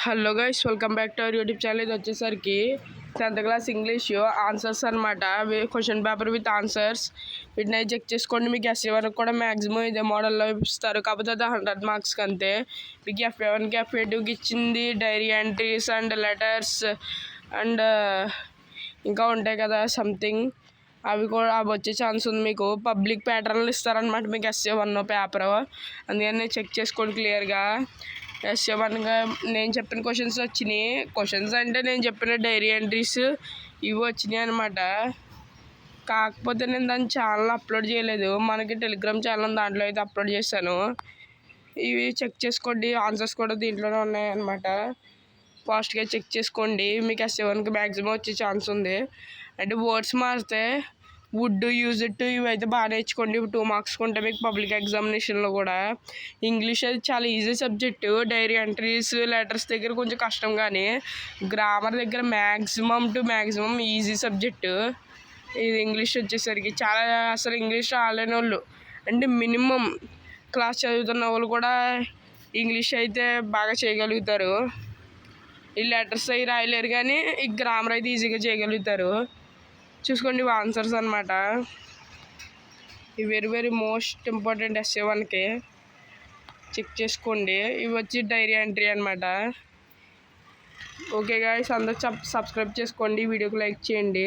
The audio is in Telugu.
Hello guys, welcome back to our YouTube channel. ఇది వచ్చేసరికి 10th క్లాస్ ఇంగ్లీష్ ఆన్సర్స్ అనమాట. Question paper with answers. వీటిని చెక్ చేసుకోండి. మీకు ఎస్ఏ వరకు కూడా మ్యాక్సిమం ఇదే మోడల్లో ఇస్తారు, కాకపోతే అది 100 మార్క్స్కి అంతే. మీకు FA1కి FA2కి ఇచ్చింది diary entries and letters and ఇంకా ఉంటాయి కదా సంథింగ్, అవి వచ్చే ఛాన్స్ ఉంది. మీకు పబ్లిక్ ప్యాటర్న్లు ఇస్తారనమాట మీకు SA1 పేపర్, అందుకని చెక్ చేసుకోండి క్లియర్గా. SA1గా నేను చెప్పిన క్వశ్చన్స్ వచ్చినాయి. క్వశ్చన్స్ అంటే నేను చెప్పిన డైరీ ఎంట్రీస్ ఇవి వచ్చినాయి అనమాట. కాకపోతే నేను దాని ఛానల్ అప్లోడ్ చేయలేదు, మనకి టెలిగ్రామ్ ఛానల్ దాంట్లో అయితే అప్లోడ్ చేశాను. ఇవి చెక్ చేసుకోండి. ఆన్సర్స్ కూడా దీంట్లోనే ఉన్నాయన్నమాట. ఫాస్ట్గా చెక్ చేసుకోండి. మీకు SA1కి మ్యాక్సిమం వచ్చే ఛాన్స్ ఉంది. అంటే వర్డ్స్ మారితే వుడ్, యూజ్ ఇట్ ఇవైతే బాగా నేర్చుకోండి. 2 మార్క్స్ ఉంటే మీకు పబ్లిక్ ఎగ్జామినేషన్లో కూడా. ఇంగ్లీష్ అది చాలా easy subject. Diary entries, letters దగ్గర కొంచెం కష్టం, కానీ గ్రామర్ దగ్గర మ్యాక్సిమం ఈజీ సబ్జెక్టు. ఇది ఇంగ్లీష్ వచ్చేసరికి చాలా అసలు ఇంగ్లీష్ రాలేని వాళ్ళు అంటే మినిమం క్లాస్ చదువుతున్న వాళ్ళు కూడా ఇంగ్లీష్ అయితే బాగా చేయగలుగుతారు. ఈ లెటర్స్ అవి రాయలేరు, కానీ ఈ గ్రామర్ అయితే ఈజీగా చేయగలుగుతారు. చూసుకోండి ఇవి ఆన్సర్స్ అనమాట. ఇవి వెరీ మోస్ట్ ఇంపార్టెంట్ SA1కి. చెక్ చేసుకోండి. ఇవి వచ్చి డైరీ ఎంట్రీ అనమాట. ఓకే గాయ్స్, అందరూ సబ్స్క్రైబ్ చేసుకోండి, వీడియోకి లైక్ చేయండి.